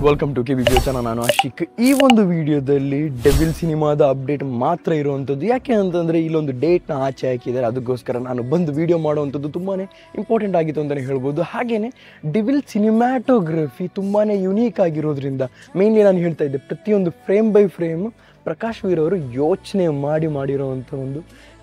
Welcome to K B channel. ನಾನು ಆಶಿಕ್. ಈ ಒಂದು ವಿಡಿಯೋದಲ್ಲಿ ಡೆವಿಲ್ ಸಿನಿಮಾದ ಅಪ್ಡೇಟ್ ಮಾತ್ರ ಇರುವಂಥದ್ದು. ಯಾಕೆ ಅಂತಂದರೆ ಇಲ್ಲೊಂದು ಡೇಟ್ನ ಆಚೆ ಹಾಕಿದ್ದಾರೆ, ಅದಕ್ಕೋಸ್ಕರ ನಾನು ಬಂದು ವಿಡಿಯೋ ಮಾಡುವಂಥದ್ದು ತುಂಬಾ ಇಂಪಾರ್ಟೆಂಟ್ ಆಗಿತ್ತು ಅಂತಲೇ ಹೇಳ್ಬೋದು. ಹಾಗೆಯೇ ಡೆವಿಲ್ ಸಿನಿಮ್ಯಾಟೋಗ್ರಫಿ ತುಂಬಾ ಯುನೀಕ್ ಆಗಿರೋದ್ರಿಂದ ಮೇನ್ಲಿ ನಾನು ಹೇಳ್ತಾ ಇದ್ದೆ, ಪ್ರತಿಯೊಂದು ಫ್ರೇಮ್ ಬೈ ಫ್ರೇಮ್ ಪ್ರಕಾಶ್ ವೀರ್ ಅವರು ಯೋಚನೆ ಮಾಡಿರೋವಂಥ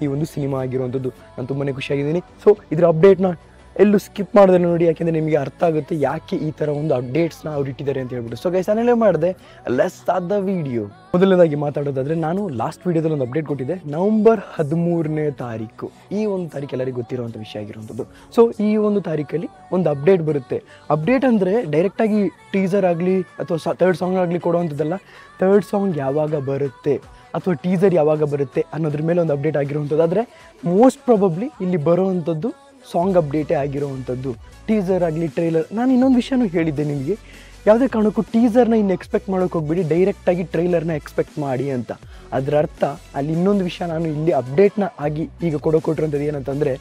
ಈ ಒಂದು ಸಿನಿಮಾ ಆಗಿರುವಂಥದ್ದು. ನಾನು ತುಂಬಾ ಖುಷಿಯಾಗಿದ್ದೀನಿ. ಸೊ ಇದರ ಅಪ್ಡೇಟ್ನ ಎಲ್ಲೂ ಸ್ಕಿಪ್ ಮಾಡಿದ್ರೆ ನೋಡಿ, ಯಾಕೆಂದರೆ ನಿಮಗೆ ಅರ್ಥ ಆಗುತ್ತೆ ಯಾಕೆ ಈ ಥರ ಒಂದು ಅಪ್ಡೇಟ್ಸ್ನ ಅವ್ರು ಇಟ್ಟಿದ್ದಾರೆ ಅಂತ ಹೇಳ್ಬಿಟ್ಟು. ಸೊ ಗೈಸ್, ನಾನೆಲ್ಲ ಮಾಡಿದೆ, ಲೆಟ್ಸ್ ಸ್ಟಾರ್ಟ್ ದ ವಿಡಿಯೋ. ಮೊದಲನೇದಾಗಿ ಮಾತಾಡೋದಾದರೆ, ನಾನು ಲಾಸ್ಟ್ ವೀಡಿಯೋದಲ್ಲಿ ಒಂದು ಅಪ್ಡೇಟ್ ಕೊಟ್ಟಿದ್ದೆ. ನವಂಬರ್ 13ನೇ ತಾರೀಕು, ಈ ಒಂದು ತಾರೀಕು ಎಲ್ಲರಿಗೂ ಗೊತ್ತಿರೋವಂಥ ವಿಷಯ ಆಗಿರುವಂಥದ್ದು. ಸೊ ಈ ಒಂದು ತಾರೀಕಲ್ಲಿ ಒಂದು ಅಪ್ಡೇಟ್ ಬರುತ್ತೆ. ಅಪ್ಡೇಟ್ ಅಂದರೆ ಡೈರೆಕ್ಟಾಗಿ ಟೀಸರ್ ಆಗಲಿ ಅಥವಾ ಥರ್ಡ್ ಸಾಂಗ್ ಆಗಲಿ ಕೊಡುವಂಥದ್ದಲ್ಲ. ಥರ್ಡ್ ಸಾಂಗ್ ಯಾವಾಗ ಬರುತ್ತೆ ಅಥವಾ ಟೀಸರ್ ಯಾವಾಗ ಬರುತ್ತೆ ಅನ್ನೋದ್ರ ಮೇಲೆ ಒಂದು ಅಪ್ಡೇಟ್ ಆಗಿರುವಂಥದ್ದು. ಆದರೆ ಮೋಸ್ಟ್ ಪ್ರಾಬಬ್ಲಿ ಇಲ್ಲಿ ಬರೋವಂಥದ್ದು ಸಾಂಗ್ ಅಪ್ಡೇಟೇ ಆಗಿರೋವಂಥದ್ದು. ಟೀಸರ್ ಆಗಲಿ ಟ್ರೈಲರ್. ನಾನು ಇನ್ನೊಂದು ವಿಷಯನೂ ಹೇಳಿದ್ದೆ ನಿಮಗೆ, ಯಾವುದೇ ಕಾರಣಕ್ಕೂ ಟೀಸರ್ನ ಇನ್ನು ಎಕ್ಸ್ಪೆಕ್ಟ್ ಮಾಡೋಕ್ಕೆ ಹೋಗ್ಬಿಡಿ, ಡೈರೆಕ್ಟಾಗಿ ಟ್ರೈಲರ್ನ ಎಕ್ಸ್ಪೆಕ್ಟ್ ಮಾಡಿ ಅಂತ. ಅದರ ಅರ್ಥ ಅಲ್ಲಿ ಇನ್ನೊಂದು ವಿಷಯ ನಾನು ಇಲ್ಲಿ ಅಪ್ಡೇಟ್ನ ಆಗಿ ಈಗ ಕೊಟ್ಟಿರೋಂಥದ್ದು ಏನಂತಂದರೆ,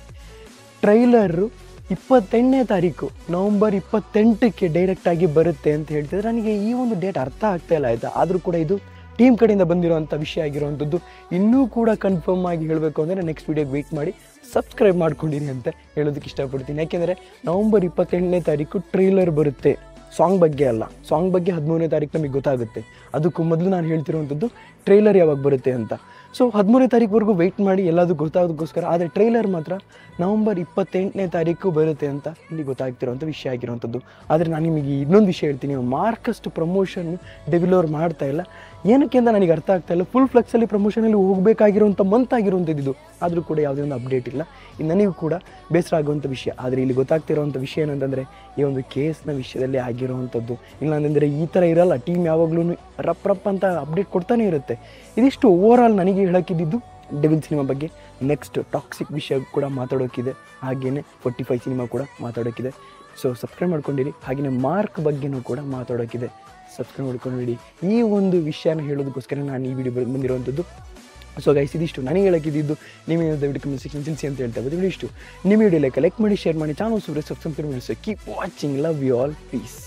ಟ್ರೈಲರು 28ನೇ ತಾರೀಕು ನವಂಬರ್ 28ಕ್ಕೆ ಡೈರೆಕ್ಟಾಗಿ ಬರುತ್ತೆ ಅಂತ ಹೇಳ್ತಿದ್ರೆ ನನಗೆ ಈ ಒಂದು ಡೇಟ್ ಅರ್ಥ ಆಗ್ತಾ ಇಲ್ಲ, ಆಯಿತಾ. ಆದರೂ ಕೂಡ ಇದು ಟೀಮ್ ಕಡೆಯಿಂದ ಬಂದಿರೋವಂಥ ವಿಷಯ ಆಗಿರುವಂಥದ್ದು. ಇನ್ನೂ ಕೂಡ ಕನ್ಫರ್ಮ್ ಆಗಿ ಹೇಳಬೇಕು ಅಂದರೆ ನೆಕ್ಸ್ಟ್ ವೀಡಿಯೋಗೆ ವೆಯ್ಟ್ ಮಾಡಿ, ಸಬ್ಸ್ಕ್ರೈಬ್ ಮಾಡ್ಕೊಂಡಿರಿ ಅಂತ ಹೇಳೋದಕ್ಕೆ ಇಷ್ಟಪಡ್ತೀನಿ. ಯಾಕೆಂದರೆ ನವಂಬರ್ 28ನೇ ತಾರೀಕು ಟ್ರೈಲರ್ ಬರುತ್ತೆ, ಸಾಂಗ್ ಬಗ್ಗೆ ಅಲ್ಲ. ಸಾಂಗ್ ಬಗ್ಗೆ 13ನೇ ತಾರೀಕು ನಮಗೆ ಗೊತ್ತಾಗುತ್ತೆ. ಅದಕ್ಕೂ ಮೊದಲು ನಾನು ಹೇಳ್ತಿರುವಂಥದ್ದು ಟ್ರೈಲರ್ ಯಾವಾಗ ಬರುತ್ತೆ ಅಂತ. ಸೊ 13ನೇ ತಾರೀಕುವರೆಗೂ ವೆಯ್ಟ್ ಮಾಡಿ, ಎಲ್ಲದೂ ಗೊತ್ತಾಗೋದಕ್ಕೋಸ್ಕರ. ಆದರೆ ಟ್ರೈಲರ್ ಮಾತ್ರ ನವಂಬರ್ 28ನೇ ತಾರೀಕು ಬರುತ್ತೆ ಅಂತ ಇಲ್ಲಿ ಗೊತ್ತಾಗ್ತಿರೋಂಥ ವಿಷಯ ಆಗಿರುವಂಥದ್ದು. ಆದರೆ ನಾನು ನಿಮಗೆ ಇನ್ನೊಂದು ವಿಷಯ ಹೇಳ್ತೀನಿ, ಮಾರ್ಕಸ್ಟ್ ಪ್ರಮೋಷನ್ ಡೆವಿಲ್ ಅವ್ರು ಮಾಡ್ತಾ ಇಲ್ಲ. ಏನಕ್ಕೆ ಅಂತ ನನಗೆ ಅರ್ಥ ಆಗ್ತಾ ಇಲ್ಲ. ಫುಲ್ ಫ್ಲೆಕ್ಸಲ್ಲಿ ಪ್ರಮೋಷನಲ್ಲಿ ಹೋಗಬೇಕಾಗಿರೋಂಥ ಮಂತ್ ಆಗಿರುವಂಥದ್ದು ಇದು. ಆದರೂ ಕೂಡ ಯಾವುದೇ ಒಂದು ಅಪ್ಡೇಟ್ ಇಲ್ಲ. ನನಗೂ ಕೂಡ ಬೇಸರ ಆಗುವಂಥ ವಿಷಯ. ಆದರೆ ಇಲ್ಲಿ ಗೊತ್ತಾಗ್ತಿರೋವಂಥ ವಿಷಯ ಏನಂತಂದರೆ, ಈ ಒಂದು ಕೇಸ್ನ ವಿಷಯದಲ್ಲಿ ಆಗಿರುವಂಥದ್ದು. ಇಲ್ಲ ಅಂತಂದರೆ ಈ ಥರ ಇರಲ್ಲ, ಟೀಮ್ ಯಾವಾಗಲೂ ರಪ್ ಅಂತ ಅಪ್ಡೇಟ್ ಕೊಡ್ತಾನೆ ಇರುತ್ತೆ. ಇದಿಷ್ಟು ಓವರ್ ಆಲ್ ನನಗೆ ಹೇಳೋಕ್ಕಿದ್ದು ಡೆವಿಲ್ ಸಿನಿಮಾ ಬಗ್ಗೆ. ನೆಕ್ಸ್ಟ್ ಟಾಕ್ಸಿಕ್ ವಿಷಯ ಕೂಡ ಮಾತಾಡೋಕ್ಕಿದೆ, ಹಾಗೆಯೇ 45 ಸಿನಿಮಾ ಕೂಡ ಮಾತಾಡೋಕ್ಕಿದೆ. So subscribe ಮಾಡ್ಕೊಂಡಿರಿ. ಹಾಗೆಯೇ ಮಾರ್ಕ್ ಬಗ್ಗೆನೂ ಕೂಡ ಮಾತಾಡೋಕ್ಕಿದೆ, ಸಬ್ಸ್ಕ್ರೈಬ್ ಮಾಡ್ಕೊಂಡಿರಿ. ಈ ಒಂದು ವಿಷಯನ ಹೇಳೋದಕ್ಕೋಸ್ಕರ ನಾನು ಈ ವಿಡಿಯೋ ಬಂದಿರುವಂಥದ್ದು. ಸೊ ಗೈಸ್, ಇದಿಷ್ಟು ನನಗೆ ಹೇಳೋಕ್ಕಿದ್ದು. ನಿಮಗೆ ದಯವಿಟ್ಟು ಕಮೆಂಟ್ ಸೆಕ್ಷನ್ ತಿಳಿಸಿ ಅಂತ ಹೇಳ್ತಾ ಇದ್ದು. ಇದಿಷ್ಟು ನಿಮ್ಮ ವಿಡಿಯೋ ಲೈಕ್ ಮಾಡಿ, ಶೇರ್ ಮಾಡಿ, ಚಾನಲ್ ಸಬ್ಸ್ಕ್ರೈಬ್ ಮಾಡಿ. So keep watching, love you all, piece.